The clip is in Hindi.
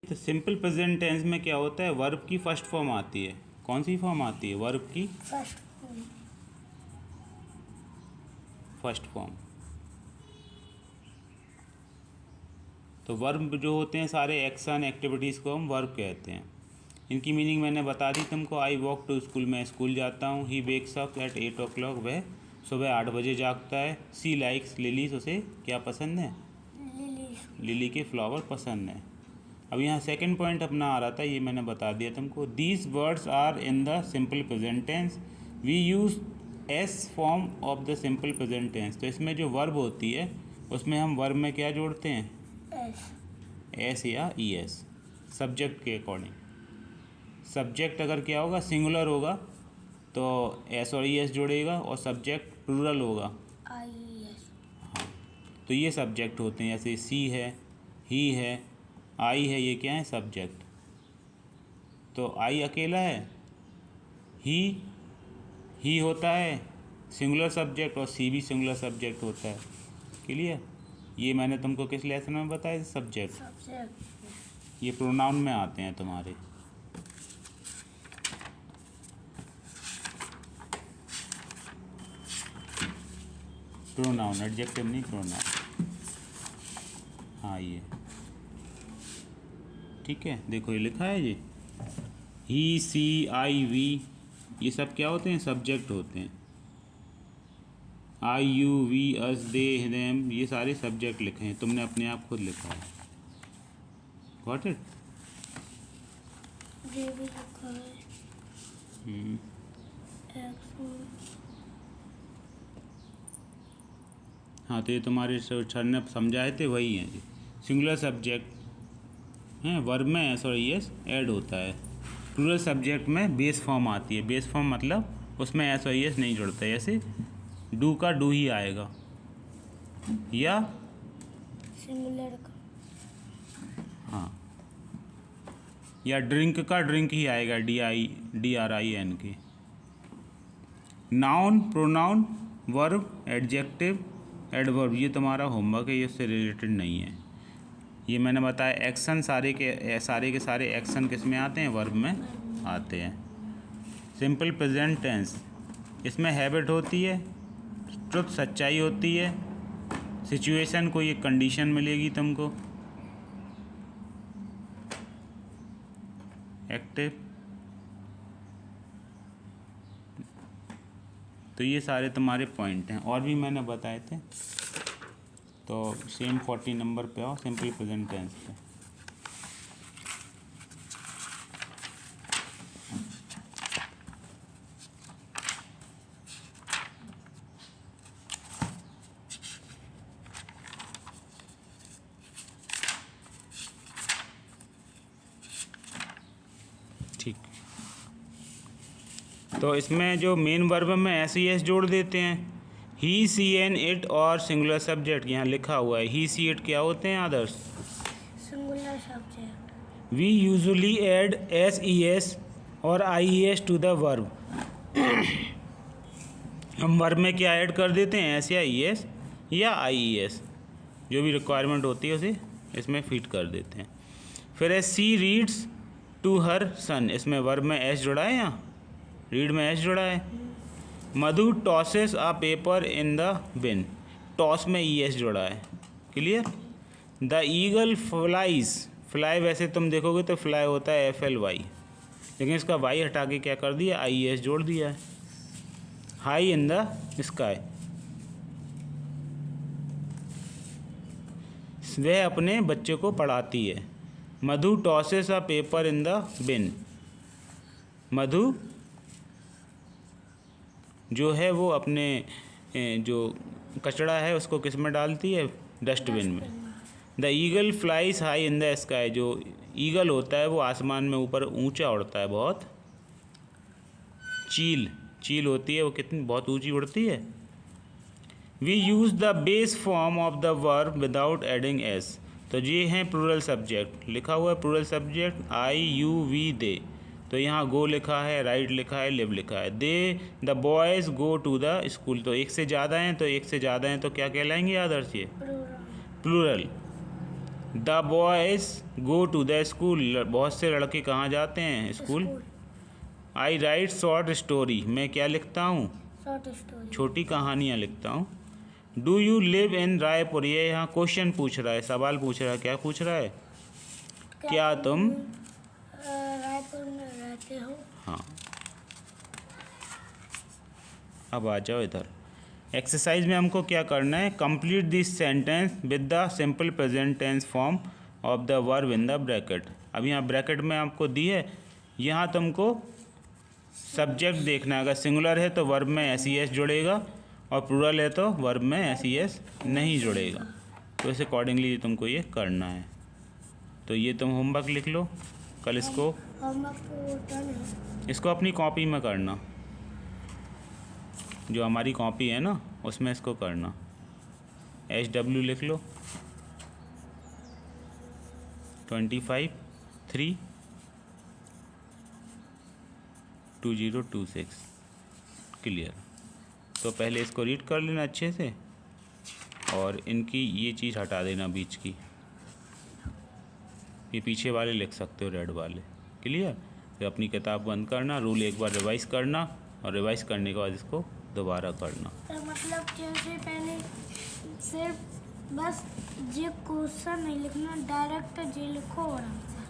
तो सिंपल प्रेजेंट टेंस में क्या होता है, वर्ब की फर्स्ट फॉर्म आती है। कौन सी फॉर्म आती है? वर्ब की फर्स्ट फॉर्म। तो वर्ब जो होते हैं सारे एक्शन एक्टिविटीज़ को हम वर्ब कहते हैं। इनकी मीनिंग मैंने बता दी तुमको। आई वॉक टू स्कूल, मैं स्कूल जाता हूँ। He wakes up at 8 o'clock, वह सुबह 8 बजे जागता है। सी लाइक्स लिलीज, उसे क्या पसंद है? लिली के फ्लावर पसंद है। अब यहाँ सेकंड पॉइंट अपना आ रहा था, ये मैंने बता दिया तुमको। These words are in the simple present tense, we use S form of the simple present tense. तो इसमें जो वर्ब होती है उसमें हम वर्ब में क्या जोड़ते हैं? एस या ई एस, सब्जेक्ट के अकॉर्डिंग। सब्जेक्ट अगर क्या होगा, सिंगुलर होगा तो एस और ई एस जोड़ेगा, और सब्जेक्ट प्लूरल होगा हाँ, तो ये सब्जेक्ट होते हैं। जैसे सी है, ही है, आई है, ये क्या है? सब्जेक्ट। तो आई अकेला है, ही होता है सिंगुलर सब्जेक्ट, और सी भी सिंगुलर सब्जेक्ट होता है। क्लियर? ये मैंने तुमको किस लेसन में बताया? सब्जेक्ट। ये प्रोनाउन में आते हैं तुम्हारे। प्रोनाउन, एडजेक्टिव नहीं, प्रोनाउन। हाँ ये ठीक है, देखो ये लिखा है ये ही, सी, आई, वी, ये सब क्या होते हैं? सब्जेक्ट होते हैं। I, you, we, us, they, them, ये सारे सब्जेक्ट लिखे हैं, तुमने अपने आप खुद लिखा है। Got it? ये भी लिखा है। हाँ, तो ये तुम्हारे सर ने समझाए थे, वही हैं जी। सिंगुलर सब्जेक्ट हैं, वर्ब में एस और ई एस ऐड होता है। प्लूरल सब्जेक्ट में बेस फॉर्म आती है। बेस फॉर्म मतलब उसमें एस और ई एस नहीं जुड़ता है। जैसे डू का डू ही आएगा, या सिंगुलर का हाँ, या ड्रिंक का ड्रिंक ही आएगा, DRIN के। Noun, pronoun, verb, adjective, adverb, ये तुम्हारा होमवर्क है, ये उससे रिलेटेड नहीं है। ये मैंने बताया एक्शन, सारे के सारे एक्शन किस में आते हैं? वर्ब में आते हैं। सिंपल प्रेजेंट टेंस, इसमें हैबिट होती है, ट्रुथ सच्चाई होती है, सिचुएशन कोई एक कंडीशन मिलेगी तुमको, एक्टिव। तो ये सारे तुम्हारे पॉइंट हैं, और भी मैंने बताए थे। तो सेम 40 नंबर पे आओ, सिंपल प्रेजेंट टेंस पे। ठीक, तो इसमें जो मेन वर्ब में एस ई एस जोड़ देते हैं। ही, सी, एन, इट और सिंगुलर सब्जेक्ट यहाँ लिखा हुआ है। ही, सी, इट क्या होते हैं Aadarsh? Singular subject. We usually add S E S और I E S to the verb. हम वर्ब में क्या ऐड कर देते हैं? एस या ई एस या आई ई एस, जो भी रिक्वायरमेंट होती है उसे इसमें फिट कर देते हैं। फिर है सी रीड्स टू हर सन, इसमें वर्ब में एस जुड़ा है, यहाँ रीड में एस जुड़ा है। Madhu tosses a paper in the bin, toss में ई एस जुड़ा है। Clear? The eagle flies, fly वैसे तुम देखोगे तो फ्लाई होता है FLY, लेकिन इसका वाई हटा के क्या कर दिया? IES जोड़ दिया है। हाई इन द स्काई, वह अपने बच्चे को पढ़ाती है। Madhu tosses a paper in the bin, Madhu जो है वो अपने जो कचरा है उसको किस में डालती है? डस्टबिन में। The eagle flies high in the sky, जो ईगल होता है वो आसमान में ऊपर ऊंचा उड़ता है बहुत। चील होती है वो कितनी बहुत ऊंची उड़ती है। We use the base form of the verb without adding S, तो ये हैं प्लूरल सब्जेक्ट। लिखा हुआ है plural subject, I, you, we, they. तो यहाँ गो लिखा है, राइट लिखा है, लिव लिखा है। They the boys go to the school, तो एक से ज़्यादा हैं, तो क्या कहलाएंगे आदर्श? ये plural. The boys go to the school, बहुत से लड़के कहाँ जाते हैं? School. I write short story, मैं क्या लिखता हूँ? Short story. छोटी कहानियाँ लिखता हूँ। Do you live in Raipur, ये यहाँ क्वेश्चन पूछ रहा है, सवाल पूछ रहा है। क्या पूछ रहा है? क्या तुम रायपुर में रहते हो? हाँ, अब आ जाओ इधर। एक्सरसाइज में हमको क्या करना है? Complete this sentence with the simple present tense form of the verb in the bracket. अब यहाँ ब्रैकेट में आपको दी है, यहाँ तुमको सब्जेक्ट देखना है। अगर सिंगुलर है तो वर्ब में एस ई एस जुड़ेगा, और प्लूरल है तो वर्ब में एस ई एस नहीं जुड़ेगा। तो इस अकॉर्डिंगली तुमको ये करना है। तो ये तुम होमवर्क लिख लो, कल इसको होमवर्क तो डन है। इसको अपनी कॉपी में करना, जो हमारी कॉपी है ना उसमें इसको करना। HW लिख लो 25/3/2026 क्लियर। तो पहले इसको रीड कर लेना अच्छे से, और इनकी ये चीज़ हटा देना बीच की, ये पीछे वाले लिख सकते हो रेड वाले। क्लियर। फिर अपनी किताब बंद करना, रूल एक बार रिवाइज करना, और रिवाइज करने के बाद इसको दोबारा करना। तो मतलब जैसे पहले सिर्फ बस ये क्वेश्चन नहीं लिखना, डायरेक्ट जे लिखो आराम से।